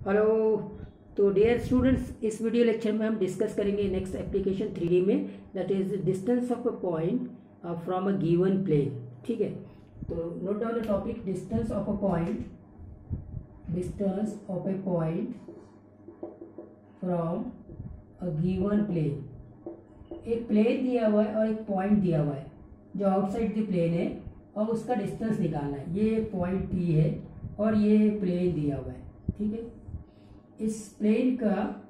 Hello. तो dear students, इस video lecture में हम डिस्कस करेंगे नेक्स्ट एप्लीकेशन 3D में, that is distance of a point from a given plane. ठीक है, तो note down the topic distance of a point, distance of a point from a given plane. एक plane दिया हुआ है और एक पॉइंट दिया हुआ है जो आउटसाइड द प्लेन है और उसका डिस्टेंस निकालना है। ये पॉइंट P है और ये प्लेन दिया हुआ है। ठीक है, इस प्लेन का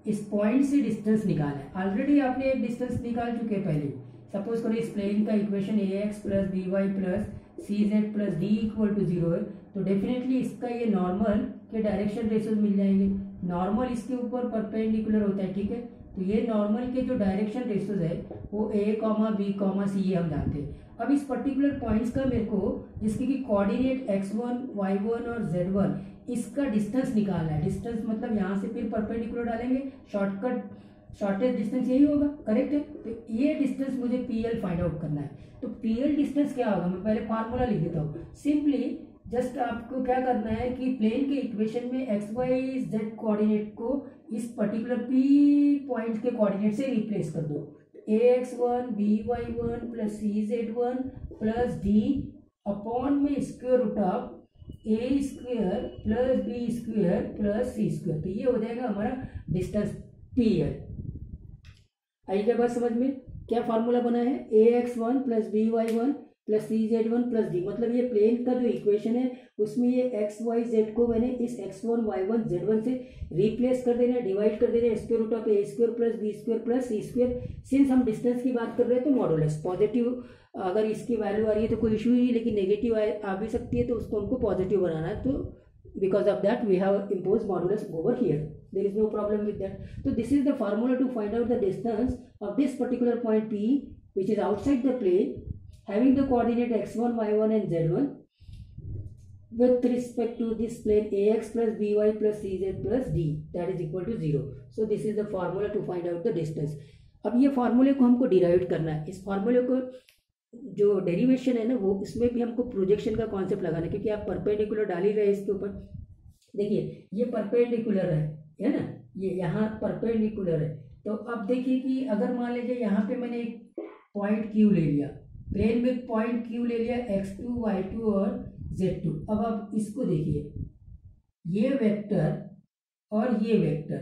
इस पॉइंट से डिस्टेंस निकालना है। ऑलरेडी आपने एक डिस्टेंस निकाल चुके हैं पहले। सपोज करो इस प्लेन का equation ax plus B Y plus C Z plus D equal to 0 है, तो डेफिनेटली इसका ये नॉर्मल के डायरेक्शन रेशियोज मिल जाएंगे। नॉर्मल इसके ऊपर परपेंडिकुलर होता है। ठीक है, तो ये नॉर्मल के जो डायरेक्शन रेशियोज है वो a, b, c ये हम जानते हैं। अब इस पर्टिकुलर पॉइंट्स का मेरे को, जिसके की कोऑर्डिनेट x1, y1 और z1, इसका डिस्टेंस निकालना है। डिस्टेंस मतलब यहाँ से फिर परपेंडिकुलर डालेंगे, शॉर्टेज डिस्टेंस यही होगा। करेक्ट है, तो ये डिस्टेंस मुझे PL फाइंड आउट करना है। तो PL डिस्टेंस क्या होगा, मैं पहले फार्मूला लिख देता हूँ। सिंपली जस्ट आपको क्या करना है कि प्लेन के इक्वेशन में एक्स वाई जेड कोऑर्डिनेट को इस पर्टिकुलर P पॉइंट के कोऑर्डिनेट से रिप्लेस कर दो। ax1 by1 plus cz1 plus D upon में square root of a square plus B square plus C square. तो ये हो जाएगा हमारा डिस्टेंस PL। आई क्या बात समझ में? क्या फार्मूला बना है? ax1 plus by1 plus cz1 plus D. मतलब ये प्लेन का जो इक्वेशन है उसमें ये एक्स वाई जेड को मैंने इस x1 y1 z1 से रिप्लेस कर देना, डिवाइड कर देना, square root of a square plus B square plus C square. Since हम डिस्टेंस की बात कर रहे हैं तो मॉडुलस पॉजिटिव, अगर इसकी वैल्यू आ रही है तो कोई इशू ही नहीं, लेकिन नेगेटिव आ भी सकती है तो उसको हमको पॉजिटिव बनाना है। तो because of that we have imposed modulus over here. There is no problem with that. So this is the formula to find out the distance of this particular point P, which is outside the plane, having the coordinate x1, y1 and z1 with respect to this plane ax plus by plus cz plus d, that is equal to 0. So this is the formula to find out the distance. अब ये फार्मूले को हमको derive करना है। इस फार्मूले को जो डेरिवेशन है ना, वो उसमें भी हमको प्रोजेक्शन का कॉन्सेप्ट लगाना है, क्योंकि आप परपेंडिकुलर डाल ही रहे इसके ऊपर। देखिए ये परपेंडिकुलर है ना, ये यहाँ परपेंडिकुलर है। तो अब देखिए कि अगर मान लीजिए यहाँ पे मैंने एक पॉइंट Q ले लिया, प्लेन में पॉइंट Q ले लिया, x2, y2 और z2। अब आप इसको देखिए, ये वेक्टर और ये वेक्टर,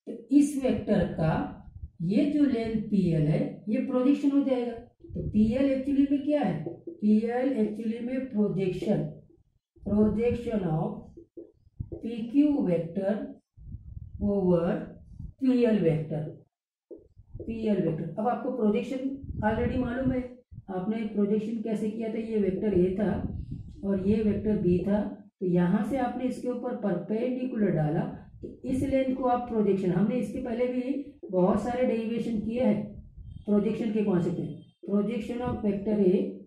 तो इस वेक्टर का ये जो लेंथ PL है ये प्रोजेक्शन हो जाएगा। तो PL एक्चुअली में क्या है? PL एक्चुअली में projection of PQ vector over PL vector. अब आपको प्रोजेक्शन ऑलरेडी मालूम है, आपने प्रोजेक्शन कैसे किया था। ये वेक्टर A था और ये वेक्टर B था, तो यहाँ से आपने इसके ऊपर परपेंडिकुलर डाला, तो इस लेंथ को आप प्रोजेक्शन, हमने इसके पहले भी बहुत सारे डेरिवेशन किए हैं प्रोजेक्शन के कॉन्सेप्ट में। Projection of vector A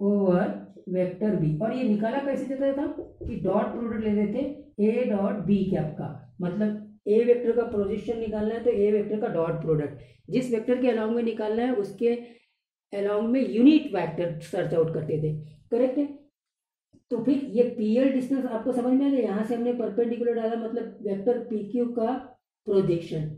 over vector B, और ये निकाला कैसे जाता था कि डॉट प्रोडक्ट ले लेते A डॉट B कैप का, मतलब A वेक्टर का प्रोजेक्शन निकालना है तो A वेक्टर का डॉट प्रोडक्ट जिस वेक्टर के अलाउंग में निकालना है उसके अलाउंग में यूनिट वेक्टर सर्च आउट करते थे। करेक्ट है, तो फिर ये PL डिस्टेंस आपको समझ में आ गया। यहाँ से हमने परपेंडिकुलर डाला, मतलब वेक्टर PQ का projection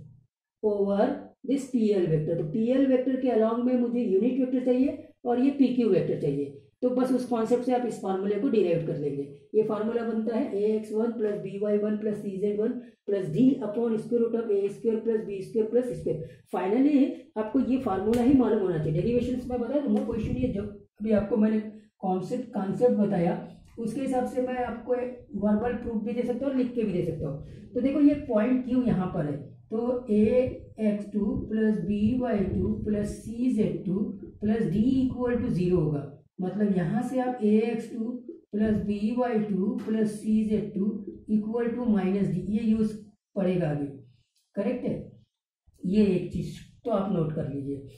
over this PL vector. तो PL वेक्टर के अलाउंग में मुझे यूनिट वेक्टर चाहिए और ये PQ वेक्टर चाहिए। तो बस उस कॉन्सेप्ट से आप इस फार्मूले को डिराइव कर लेंगे। ये फार्मूला बनता है ax1 plus by1 plus cz1 plus D upon square root of a square plus b square plus square. Finally आपको ये फार्मूला ही मालूम होना चाहिए। डेरिवेशंस में बता दूंगा, कोई इशू नहीं है। जब अभी आपको मैंने कॉन्सेप्ट बताया उसके हिसाब से मैं आपको वर्बल प्रूफ भी दे सकता हूँ और लिख के भी दे सकता हूँ। तो देखो ये पॉइंट Q यहाँ पर है, तो ax2 plus by2 plus cz2 plus d equal to 0 होगा। मतलब यहाँ से आप ax2 plus by2 plus cz2 equal to minus D, ये यूज पड़ेगा अभी। करेक्ट है, ये एक चीज तो आप नोट कर लीजिए।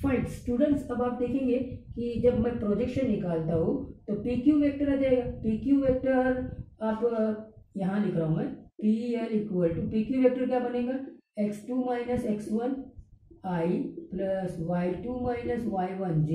फाइन स्टूडेंट्स, अब आप देखेंगे कि जब मैं प्रोजेक्शन निकालता हूँ तो PQ वेक्टर आ जाएगा। PQ वेक्टर आप यहाँ लिख रहा हूँ मैं, PL equal to PQ vector क्या बनेगा? x2 minus x1 I plus y2 minus y1 j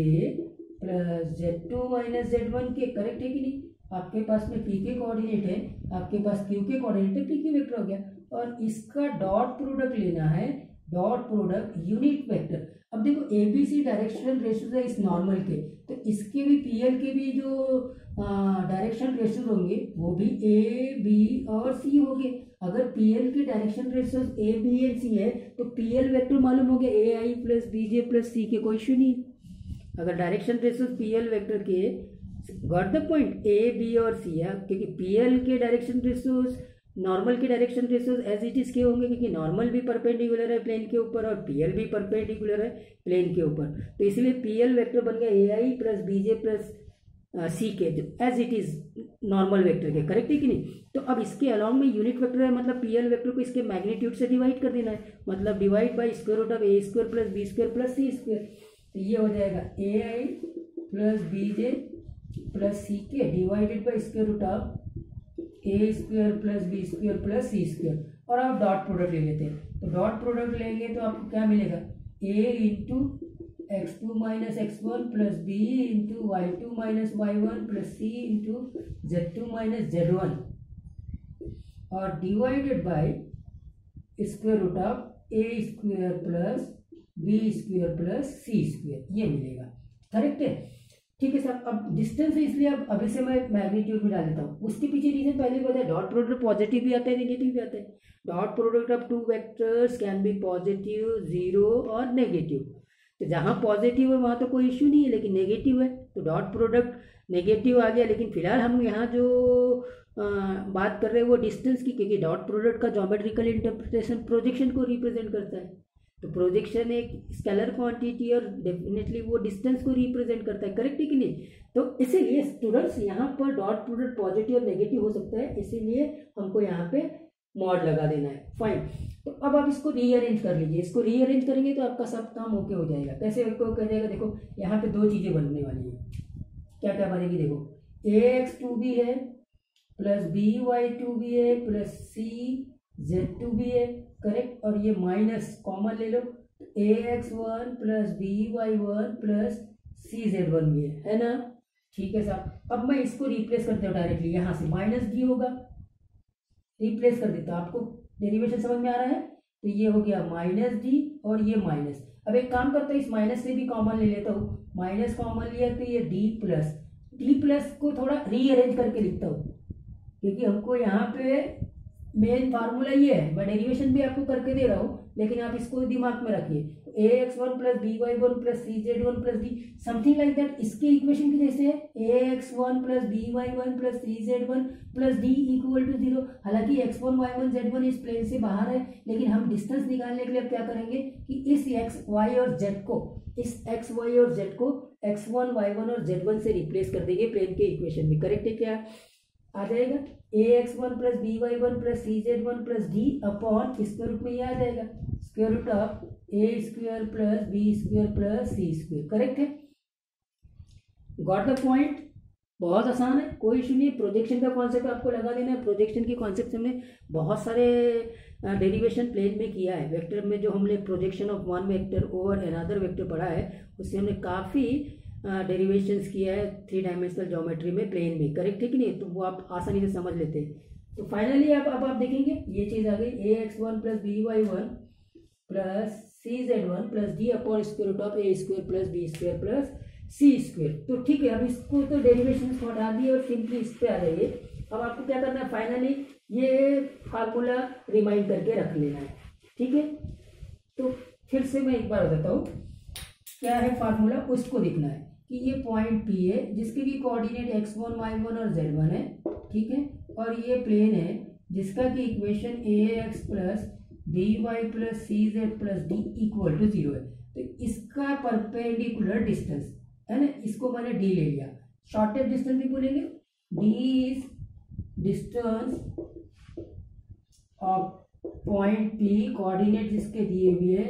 plus z2 minus z1 के। करेक्ट है कि नहीं? आपके पास में पी के कोऑर्डिनेट है, आपके पास क्यू के कोऑर्डिनेट है, पी क्यू वेक्टर हो गया, और इसका डॉट प्रोडक्ट लेना है, डॉट प्रोडक्ट यूनिट वेक्टर। अब देखो A B C directional ratios है इस नॉर्मल के, तो इसके भी पीएल के भी जो डायरेक्शन रेशियोज होंगे वो भी ए बी और सी होंगे। अगर पीएल के direction ratios A B and C है तो पीएल वेक्टर मालूम हो गया A I plus B J plus C के, कोई इशू नहीं। अगर डायरेक्शन रेशियोज पीएल वेक्टर के got the point A B और सी है, क्योंकि पीएल के डायरेक्शन रेशियोज नॉर्मल के direction ratios as it is के होंगे, क्योंकि नॉर्मल भी परपेंडिकुलर है प्लेन के ऊपर और पीएल भी परपेंडिकुलर है प्लेन के ऊपर, तो इसलिए पीएल वेक्टर बन गया A I plus BJ plus C K as it is normal vector के, करेक्ट है कि नहीं। तो अब इसके अलॉन्ग में यूनिट वेक्टर है, मतलब पीएल वेक्टर को इसके मैग्नीट्यूड से डिवाइड कर देना है, मतलब divide by square root of A square plus B square plus C square, तो ये हो जाएगा A I plus B J plus C K divided by square root of A square plus B square plus C square, और आप dot product ले लेते हैं, तो डॉट प्रोडक्ट लेंगे तो आपको क्या मिलेगा, A into X two minus X one plus B into Y two minus Y one plus C into Z two minus Z one, और divided by square root of A square plus B square plus C square, ये मिलेगा, correct है। ठीक है साहब, अब distance है इसलिए अब अभी से मैं मैग्नीट्यूड में डाल देता हूँ। उसके पीछे रीजन पहले भी बताया, डॉट प्रोडक्ट पॉजिटिव भी आता है नेगेटिव भी आता है। Dot product of two vectors can be positive, zero और नेगेटिव। तो जहाँ पॉजिटिव है वहाँ तो कोई इश्यू नहीं है, लेकिन नेगेटिव है तो डॉट प्रोडक्ट नेगेटिव आ गया। लेकिन फिलहाल हम यहाँ जो बात कर रहे हैं वो डिस्टेंस की, क्योंकि डॉट प्रोडक्ट का ज्योमेट्रिकल इंटरप्रिटेशन प्रोजेक्शन को रिप्रेजेंट करता है, तो प्रोजेक्शन एक स्केलर क्वांटिटी और डेफिनेटली वो डिस्टेंस को रिप्रेजेंट करता है, करेक्ट है कि नहीं। तो इसीलिए स्टूडेंट्स यहाँ पर डॉट प्रोडक्ट पॉजिटिव और नेगेटिव हो सकता है, इसीलिए हमको यहाँ पे मॉड लगा देना है, फाइन। तो अब आप इसको रीअरेंज कर लीजिए, इसको रीअरेंज करेंगे तो आपका सब काम ओके हो जाएगा। कैसे हो जाएगा, देखो यहाँ पे दो चीज़ें बनने वाली है, क्या क्या बनेगी, देखो ए एक्स टू भी है प्लस बी वाई टू भी है प्लस सी जेड टू भी है, करेक्ट, और ये माइनस कॉमन ले लो, A x one plus B Y one plus C Z one भी है ना। ठीक है साहब, अब मैं इसको रिप्लेस करते हूँ डायरेक्टली, यहाँ से माइनस डी होगा, रिप्लेस कर देता हूँ। आपको डेरिवेशन समझ में आ रहा है, तो ये हो गया माइनस डी और ये माइनस। अब एक काम करता हूँ, इस माइनस से भी कॉमन ले लेता हूँ, माइनस कॉमन लिया तो ये डी प्लस को थोड़ा रीअरेंज करके लिखता हूँ, क्योंकि हमको यहाँ पे मेन फार्मूला ये है। मैं डेरिवेशन भी आपको करके दे रहा हूँ, लेकिन आप इसको दिमाग में रखिए, A x one plus B Y one plus C Z one plus D, something like that. इसके इक्वेशन की जैसे है, ए x one plus B Y one plus C Z one plus D equal to zero. हालांकि X one Y one Z one इस plane से बाहर है, लेकिन हम डिस्टेंस निकालने के लिए अब क्या करेंगे कि इस एक्स वाई और जेड को, इस एक्स वाई और जेड को एक्स वन वाई वन और जेड वन से रिप्लेस कर देंगे प्लेन के इक्वेशन में, करेक्ट है क्या, आ जाएगा A x one plus B Y one plus C Z one plus D upon square root में ये आ जाएगा square root of A square plus B square plus C square, correct है। गॉट द पॉइंट, बहुत आसान है, कोई issue नहीं है। प्रोजेक्शन का कॉन्सेप्ट आपको लगा देना है। प्रोजेक्शन के कॉन्सेप्ट से हमने बहुत सारे डेरिवेशन प्लेन में किया है। वेक्टर में जो हमने projection of one vector over another vector पढ़ा है, उससे हमने काफ़ी डेरिवेशंस किया है 3 डायमेंशनल ज्योमेट्री में, प्लेन में, करेक्ट है कि नहीं, तो वो आप आसानी से समझ लेते हैं। तो फाइनली अब आप देखेंगे ये चीज़ आ गई, A x one plus B Y one plus C Z one plus D upon square root of A square plus B square plus C square. तो ठीक है, अब इसको तो डेरिवेशन को हटा दिए और सिंपली इस पे आ जाइए। अब आपको क्या करना है, फाइनली ये फार्मूला रिमाइंड करके रख लेना है, ठीक है। तो फिर से मैं एक बार बताता हूँ क्या है फार्मूला, उसको देखना है कि ये पॉइंट पी है जिसके की coordinate X one Y one और जेड वन है, ठीक है, और ये प्लेन है जिसका की equation A x plus B Y plus C Z plus D equal to zero है। तो इसका परपेंडिकुलर डिस्टेंस है ना, इसको मैंने डी ले लिया, शॉर्टेस्ट डिस्टेंस भी बोलेंगे, d is distance of point P, coordinate जिसके दिए हुए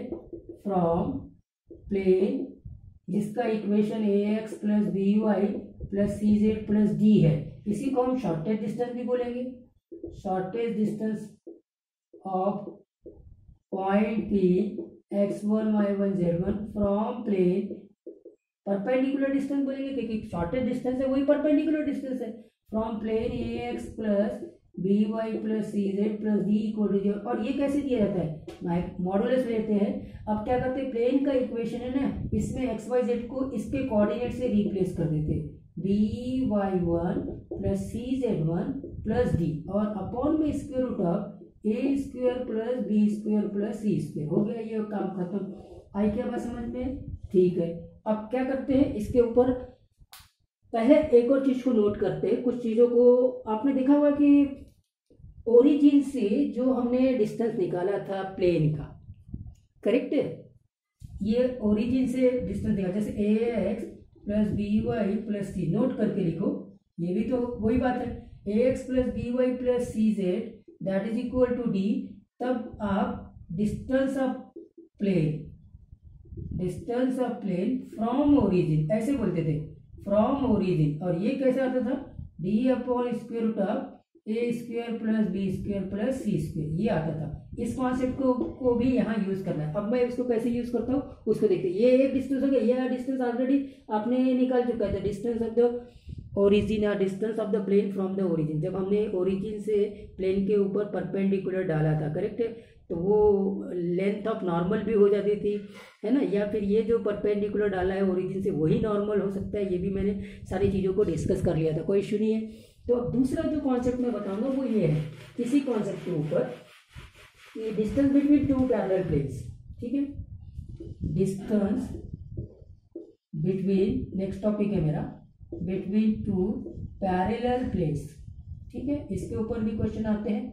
फ्रॉम प्लेन जिसका इक्वेशन ए x plus B Y plus सी जेड प्लस डी है। इसी को हम शॉर्टेस्ट डिस्टेंस भी बोलेंगे, shortest distance of point P x one Y one Z one from plane, perpendicular distance बोलेंगे क्योंकि शॉर्टेस्ट डिस्टेंस है वही परपेंडिकुलर डिस्टेंस है। From plane a x plus B Y plus C Z plus D equal to 0। और ये कैसे दिया जाता है, मॉडुलस लेते हैं। अब क्या करते हैं, प्लेन का इक्वेशन है ना, इसमें एक्स वाई जेड को इसके कोऑर्डिनेट से रिप्लेस कर देते हैं, डी वाई वन प्लस सी जेड वन प्लस डी, और अपॉन में square root of A square plus B square plus C square. हो गया ये काम खत्म। आई क्या बात समझ में, ठीक है। अब क्या करते हैं, इसके ऊपर पहले एक और चीज को नोट करते हैं। कुछ चीजों को आपने देखा होगा कि ओरिजिन से जो हमने डिस्टेंस निकाला था प्लेन का, करेक्ट है, ये ओरिजिन से डिस्टेंस निकाला, जैसे a x plus B Y plus c, note करके लिखो, ये भी तो वही बात है, ए x plus B Y plus C z that is equal to d. तब आप distance of plane from origin ऐसे बोलते थे, फ्रॉम ओरिजिन, और ये कैसे आता था, D upon square root of A square plus B square plus C square, ये आता था। इस कॉन्सेप्ट को भी यहाँ यूज करना है। अब मैं इसको कैसे यूज करता हूँ उसको देखते हैं। ये एक डिस्टेंस हो गया, ये डिस्टेंस ऑलरेडी आपने निकाल चुका है, डिस्टेंस ऑफ द ओरिजिन या distance of the plane from the origin, जब हमने ओरिजिन से प्लेन के ऊपर परपेंडिकुलर डाला था, करेक्ट है, तो वो लेंथ ऑफ नॉर्मल भी हो जाती थी, है ना, या फिर ये जो परपेंडिकुलर डाला है ओरिजिन से वही नॉर्मल हो सकता है। ये भी मैंने सारी चीज़ों को डिस्कस कर लिया था, कोई इशू नहीं है। तो अब दूसरा जो कॉन्सेप्ट मैं बताऊंगा वो ये है, इसी कॉन्सेप्ट के ऊपर, ये distance between two parallel planes, ठीक है, डिस्टेंस बिटवीन, नेक्स्ट टॉपिक है मेरा, बिटवीन टू पैरेलल प्लेन्स, ठीक है, इसके ऊपर भी क्वेश्चन आते हैं।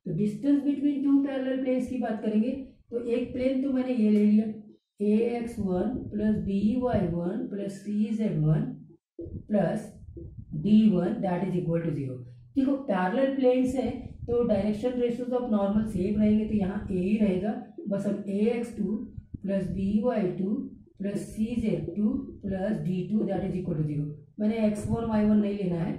तो distance between two parallel planes की बात करेंगे तो एक प्लेन तो मैंने ये ले लिया, a x one plus B Y one plus C Z one plus d one that is equal to 0। देखो पैरेलल प्लेन्स है तो direction ratios of normal same रहेंगे, तो यहाँ ए ही रहेगा, बस अब a x two plus B y two plus C z two plus d two that is equal to 0। मैंने एक्स वन वाई वन नहीं लेना है,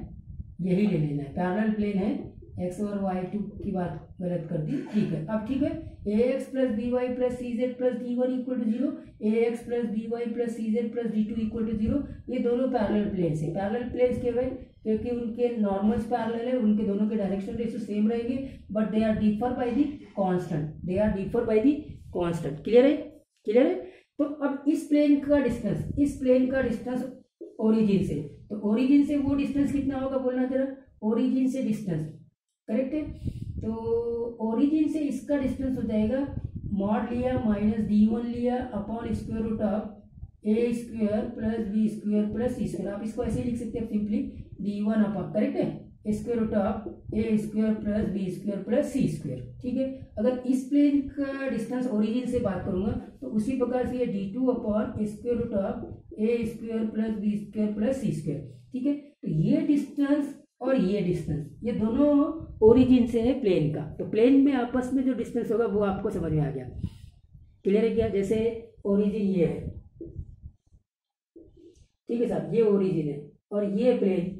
यही ले लेना है, पैरेलल प्लेन है, एक्स और वाई टू की बात गलत कर दी, ठीक है। अब ठीक है, ए x plus B Y plus C Z plus d one equal to 0, a x plus B Y plus C Z plus d two equal to 0, ये दोनों पैरेलल प्लेन्स है। पैरेलल प्लेन्स के वे क्योंकि उनके नॉर्मल्स पैरेलल है, उनके दोनों के डायरेक्शन रेशियो सेम रहेंगे, but they are differ by the constant, they are differ by the constant. Clear है, क्लियर है। तो अब इस प्लेन का डिस्टेंस ओरिजिन से, तो ओरिजिन से वो डिस्टेंस कितना होगा बोलना जरा, ओरिजिन से डिस्टेंस, करेक्ट है, तो ओरिजिन से इसका डिस्टेंस हो जाएगा, मॉड लिया माइनस डी वन लिया upon square root of A square plus B square plus C square. आप इसको ऐसे ही लिख सकते हैं simply, d one upon, correct है, square root of A square plus B square plus C square, ठीक है। अगर इस प्लेन का डिस्टेंस ओरिजिन से बात करूंगा तो उसी प्रकार से ये D two upon square root of A square plus B square plus C square, ठीक है। तो ये डिस्टेंस और ये डिस्टेंस, ये दोनों ओरिजिन से है प्लेन का, तो प्लेन में आपस में जो डिस्टेंस होगा वो आपको समझ में आ गया, क्लियर है क्या। जैसे ओरिजिन ये है, ठीक है साहब, ये ओरिजिन है और ये प्लेन,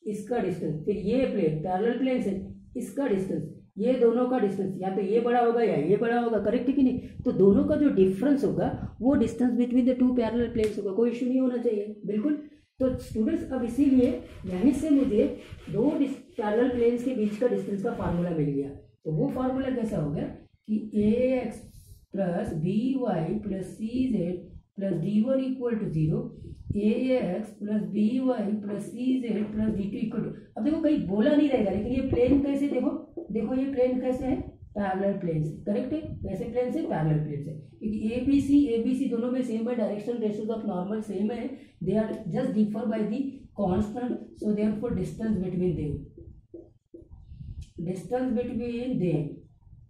इसका डिस्टेंस, फिर ये प्लेन पैरेलल प्लेन से इसका डिस्टेंस, ये दोनों का डिस्टेंस या तो ये बड़ा होगा या ये बड़ा होगा, करेक्ट है कि नहीं। तो दोनों का जो डिफरेंस होगा वो distance between the two parallel planes होगा, कोई इशू नहीं होना चाहिए, बिल्कुल। तो स्टूडेंट्स अब इसीलिए यहीं से मुझे दो पैरेलल प्लेन्स के बीच का डिस्टेंस का फार्मूला मिल गया। तो वो फार्मूला कैसा हो गया कि a x plus B Y plus C Z plus d one equal to 0, a x plus B Y plus C Z plus d two equal to, अब देखो कहीं बोला नहीं रहेगा, लेकिन ये प्लेन कैसे, देखो ये प्लेन कैसे है, पैरेलल प्लेन से, करेक्ट है, कैसे प्लेन से, पैरेलल प्लेन से, क्योंकि ए बी सी दोनों में सेम है, direction ratios of normal same है, they are just differ by the constant, so therefore distance between them,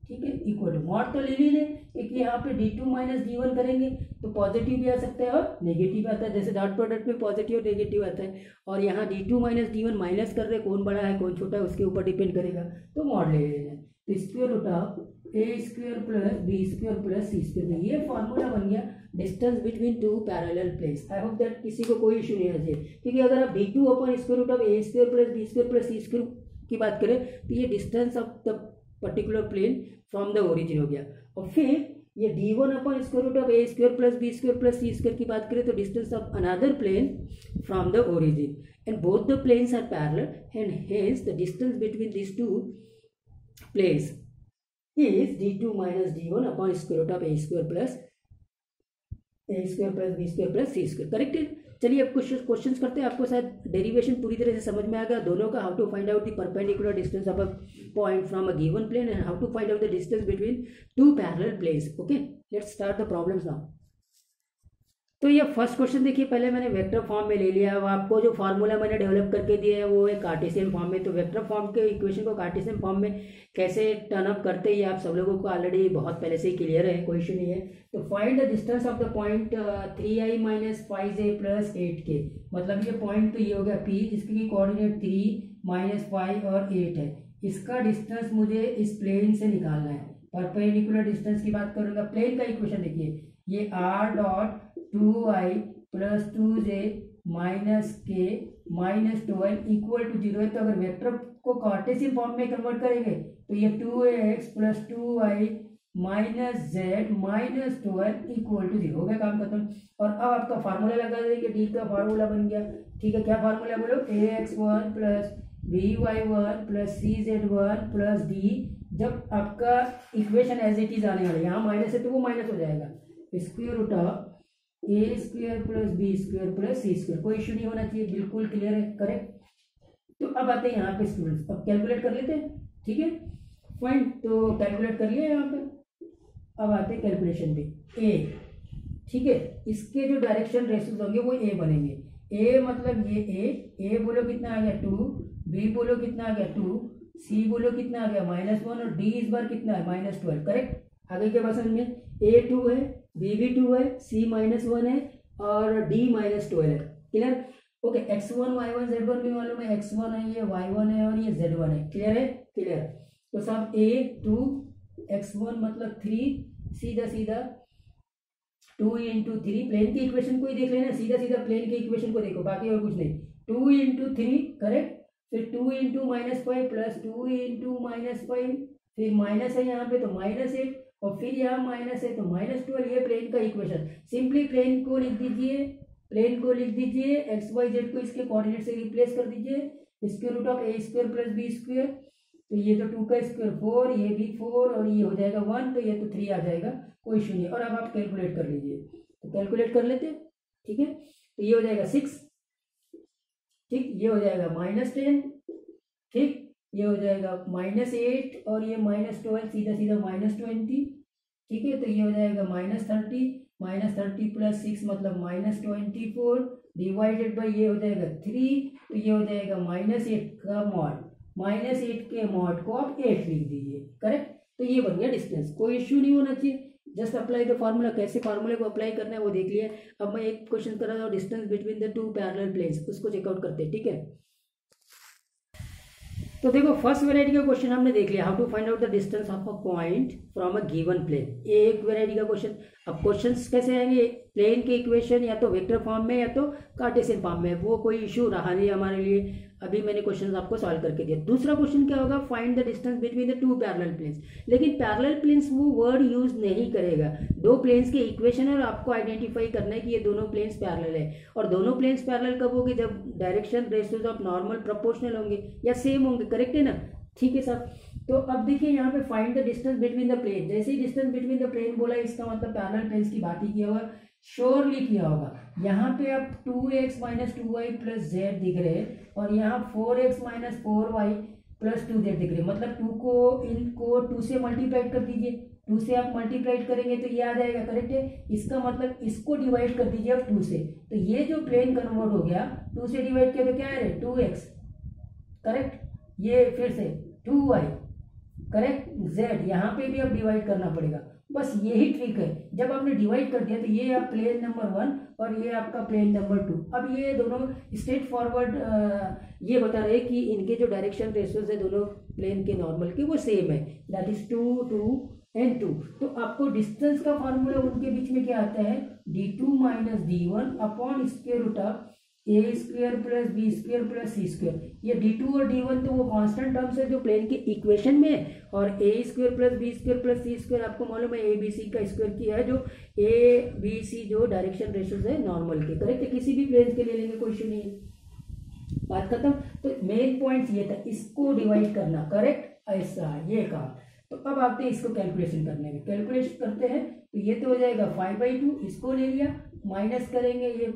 ठीक है, इक्वल टू मॉड तो ले ली है, क्योंकि यहाँ पे d2 माइनस d1 करेंगे तो पॉजिटिव भी आ सकता है और नेगेटिव आता है, जैसे डॉट प्रोडक्ट में पॉजिटिव और नेगेटिव आता है, और यहाँ d2 माइनस d1 माइनस कर रहे, कौन बड़ा है कौन छोटा है उसके ऊपर डिपेंड करेगा, तो मॉड ले लेना है। तो square root of A square plus B square plus C square, ये फॉर्मूला बन गया distance between two parallel planes. I hope that किसी को कोई इशू नहीं आना चाहिए, क्योंकि अगर आप d2 upon square root of A square plus B square plus C square की बात करें तो ये distance of the particular plane from the origin हो गया। और फिर ये d1 upon square root of A square plus B square plus C square की बात करें तो distance of another plane from the origin and both the planes are parallel and hence the distance between this to planes is d2 minus d1 upon square root of A square plus B square plus C square. Correct है। चलिए अब questions करते हैं। आपको शायद derivation पूरी तरह से समझ में आ गया दोनों का। How to find out the perpendicular distance of a point from a given plane and how to find out the distance between two parallel planes. Okay, let's start the problems now. तो ये first question देखिए, पहले मैंने vector form में ले लिया। अब आपको जो फार्मूला मैंने डेवलप करके दिया है वो है कार्टेशियन फॉर्म में। तो वेक्टर फॉर्म के इक्वेशन को कार्टेशियन फॉर्म में कैसे टर्न अप करते हैं आप सब लोगों को ऑलरेडी बहुत पहले से ही क्लियर है, कोई इशू नहीं है। तो find the distance of the point 3i minus 5j plus 8k। मतलब ये पॉइंट तो ये हो गया P जिसकी कोऑर्डिनेट 3 माइनस 5 और 8 है। इसका डिस्टेंस मुझे इस प्लेन से निकालना है। परपेंडिकुलर डिस्टेंस की बात करूंगा। प्लेन का इक्वेशन देखिए, ये r dot 2i plus 2j minus k minus 12 equal to 0 है। तो अगर वेक्टर को कार्टेशियन फॉर्म में कन्वर्ट करेंगे तो ये 2ax plus 2i minus z minus 12 equal to 0 हो गया, काम खत्म। और अब आपका फार्मूला लगा देंगे, डी का फार्मूला बन गया। ठीक है, क्या फार्मूला बोलो, ax1 plus by1 plus cz1 plus d। जब आपका इक्वेशन एज इट इज आने वाला, यहाँ माइनस है तो वो माइनस हो जाएगा, square root of A square plus B square plus C square. कोई इशू नहीं होना चाहिए, बिल्कुल क्लियर है। करेक्ट। तो अब आते हैं यहाँ पे स्टूडेंट्स, अब कैलकुलेट कर लेते हैं। ठीक है फाइन, तो कैलकुलेट कर लिया यहाँ पे। अब आते हैं कैलकुलेशन पे। ए, ठीक है, इसके जो डायरेक्शन रेशियोज होंगे वो ए बनेंगे। ए मतलब ये ए बोलो कितना आ गया 2, बी बोलो कितना आ गया 2, सी बोलो कितना आ गया -1 और डी इस बार कितना है -12। करेक्ट। आगे के बात समझ में, ए 2 है, बी भी 2 है, सी -1 है और डी -12 है। Clear. Okay, x1 y1 z1 भी मालूम है, x1 है, ये y1 है और ये z1 है। क्लियर है, क्लियर। तो सब a 2 x1 मतलब 3 सीधा सीधा 2 इंटू 3। प्लेन की इक्वेशन को ही देख लेना, सीधा सीधा प्लेन की इक्वेशन को देखो, बाकी और कुछ नहीं। 2 इंटू 3 करेक्ट, फिर 2 इंटू -5 प्लस 2 इंटू -5, फिर माइनस है यहाँ पे तो -8 और फिर यहाँ माइनस है तो -12। ये प्लेन का इक्वेशन। सिंपली प्लेन को लिख दीजिए, एक्स वाई जेड को इसके कोऑर्डिनेट से रिप्लेस कर दीजिए। Square root of A square plus B square, तो ये तो 2 का स्क्वायर 4, ये भी 4 और ये हो जाएगा 1, तो ये तो 3 आ जाएगा, कोई इशू नहीं। और अब आप कैलकुलेट कर लीजिए, तो कैलकुलेट कर लेते हैं। ठीक है, तो ये हो जाएगा 6, ठीक, ये हो जाएगा -10, ठीक, ये हो जाएगा -8 और ये -12, सीधा सीधा -20। ठीक है, तो ये हो जाएगा -30 प्लस 6 मतलब -24 डिवाइडेड बाई ये हो जाएगा 3, तो ये हो जाएगा -8 का मॉड, -8 के मॉड को आप 8 लिख दीजिए। करेक्ट। तो ये बन गया डिस्टेंस, कोई इश्यू नहीं होना चाहिए। Just apply the formula. कैसे फार्मूले को अप्लाई करना है वो देख लिया। अब मैं एक क्वेश्चन कर रहा हूँ, distance between the two parallel planes, उसको चेकआउट करते हैं। ठीक है, तो देखो फर्स्ट वेराइटी का क्वेश्चन हमने देख लिया, how to find out the distance of a point from a given plane. ये एक वेराइटी का क्वेश्चन। अब क्वेश्चंस कैसे आएंगे, प्लेन के इक्वेशन या तो वेक्टर फॉर्म में या तो कार्टेशियन फॉर्म में, वो कोई इशू रहा नहीं हमारे लिए। अभी मैंने क्वेश्चन आपको सॉल्व करके दिया। दूसरा क्वेश्चन क्या होगा, find the distance between the two parallel planes. लेकिन पैरेलल प्लेन्स वो वर्ड यूज नहीं करेगा। दो प्लेन्स के इक्वेशन है और आपको आइडेंटिफाई करना है कि ये दोनों प्लेन्स पैरेलल है। और दोनों प्लेन्स पैरेलल कब होंगे, जब direction ratios of normal proportional होंगे या सेम होंगे। करेक्ट है ना। ठीक है सर। तो अब देखिए यहाँ पे find the distance between the plane. जैसे ही डिस्टेंस बिटवीन द प्लेन बोला, इसका मतलब पैरेलल प्लेन्स की बात ही किया होगा, श्योरली किया होगा। यहाँ पे अब 2x minus 2y plus z दिख रहे हैं और यहाँ 4x minus 4y plus 2z दिख रहे हैं। मतलब 2 को इनको 2 से मल्टीप्लाइड कर दीजिए, 2 से आप मल्टीप्लाइड करेंगे तो ये आ जाएगा। करेक्ट है। इसका मतलब इसको डिवाइड कर दीजिए अब 2 से, तो ये जो प्लेन कन्वर्ट हो गया, 2 से डिवाइड किया तो क्या है 2x। करेक्ट। ये फिर से 2y। करेक्ट। z यहाँ पे भी अब डिवाइड करना पड़ेगा। बस यही ट्रिक है। जब आपने डिवाइड कर दिया तो ये आप प्लेन नंबर 1 और ये आपका प्लेन नंबर 2। अब ये दोनों स्ट्रेट फॉरवर्ड ये बता रहे हैं कि इनके जो डायरेक्शन रेशियोज है दोनों प्लेन के नॉर्मल के वो सेम है, दैट इज 2 2 एंड 2। तो आपको डिस्टेंस का फार्मूला उनके बीच में क्या आता है, d2 minus d1 upon square root of A square plus B square plus C square, ये d2 और d1 तो वो कांस्टेंट टर्म्स है जो प्लेन के इक्वेशन में है, और a square plus B square plus C square आपको मालूम है ए बी सी का स्क्वायर किया है, जो ए बी सी जो डायरेक्शन रेशियोज है नॉर्मल के, करेक्ट है, किसी भी प्लेन के ले लेंगे कोई इशू नहीं है, बात खत्म। तो मेन पॉइंट ये था, इसको डिवाइड करना, करेक्ट, ऐसा ये काम। तो अब आते हैं इसको कैलकुलेशन करने में, कैलकुलेशन करते हैं तो ये तो हो जाएगा 5/2, इसको ले लिया, माइनस करेंगे ये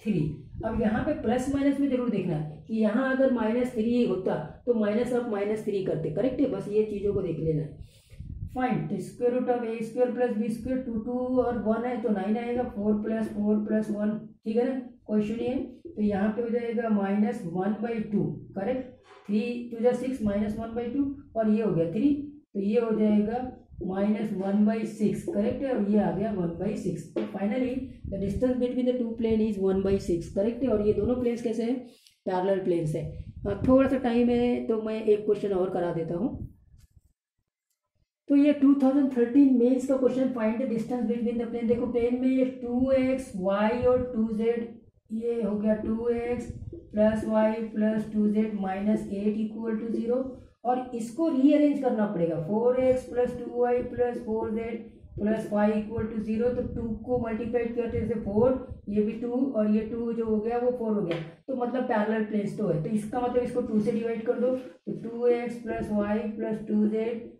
3। अब यहाँ पे प्लस माइनस में जरूर देखना है कि यहाँ अगर -3 होता तो -3 करते, करेक्ट है, बस ये चीज़ों को देख लेना है। फाइन, तो square root of A square plus B square 2 और 1 है तो 9 आएगा, 4 + 1, ठीक है ना, कोई इशू नहीं है। तो यहाँ पे हो जाएगा -1/2, करेक्ट, 3 × 6 -1/2, और ये हो गया 3, तो ये हो जाएगा -1/6, करेक्ट है, और ये आ गया 1/6। तो finally the distance between the two plane is 1/6, correct है, और ये दोनों प्लेन्स कैसे हैं, पैरेलल प्लेन्स है। थोड़ा सा टाइम है तो मैं एक क्वेश्चन और करा देता हूँ। तो ये 2013 मेंस का question, find the distance between the plane. देखो प्लेन में ये 2x y और 2z, ये हो गया 2x + y + 2z -8 = 0, और इसको रीअरेंज करना पड़ेगा, 4x + 2y + 4z + 5 = 0। तो 2 को मल्टीप्लाई करते हैं 4, ये भी 2 और ये 2 जो हो गया वो 4 हो गया, तो मतलब पैरेलल प्लेन्स तो है, तो इसका मतलब इसको 2 से डिवाइड कर दो, तो 2x + y + 2z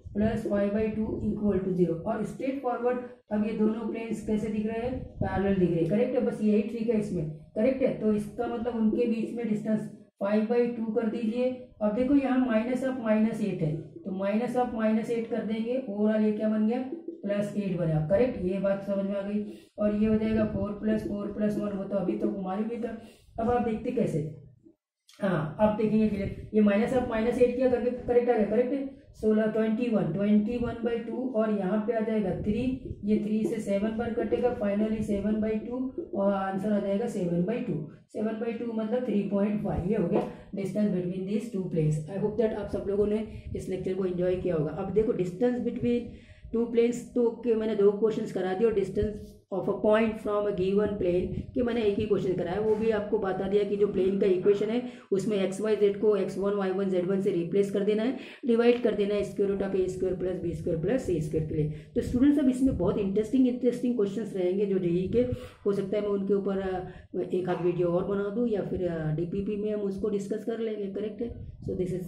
+ 5/2 = 0। और स्ट्रेट फॉरवर्ड अब ये दोनों प्लेन्स कैसे दिख रहे हैं, पैरेलल दिख रहे हैं, करेक्ट है, बस यही ट्रिक है इसमें, करेक्ट है। तो इसका मतलब उनके बीच में डिस्टेंस 5/2 कर दीजिए। अब देखो यहाँ -8 है, तो -8 कर देंगे, ओवरऑल ये क्या बन गया, +8 बना, करेक्ट, ये बात समझ में आ गई। और ये हो जाएगा 4 + 4 + 1, वो तो अभी तो मालूम भी था। अब आप देखते कैसे, हाँ अब देखेंगे क्लियर, ये -8 किया करके करेक्ट आ गया, करेक्ट है, 16 21/2, और यहाँ पे आ जाएगा 3, ये 3 से 7 बार कटेगा, फाइनली 7/2, और आंसर आ जाएगा 7/2। 7/2 मतलब 3.5, ये हो गया distance between these two planes. I hope that आप सब लोगों ने इस लेक्चर को एंजॉय किया होगा। अब देखो डिस्टेंस बिटवीन टू प्लेन्स तो मैंने 2 क्वेश्चंस करा दिए, और distance of a point from a given plane कि मैंने एक ही क्वेश्चन कराया, वो भी आपको बता दिया कि जो प्लेन का इक्वेशन है उसमें x/y/z को x1 y1 z1 से रिप्लेस कर देना है, डिवाइड कर देना है square root of a square plus b square plus c square के लिए। तो स्टूडेंट्स अब इसमें बहुत इंटरेस्टिंग क्वेश्चंस रहेंगे जो जेईई के, हो सकता है मैं उनके ऊपर एक आध वीडियो और बना दूँ, या फिर DPP में हम उसको डिस्कस कर लेंगे, करेक्ट है। So this is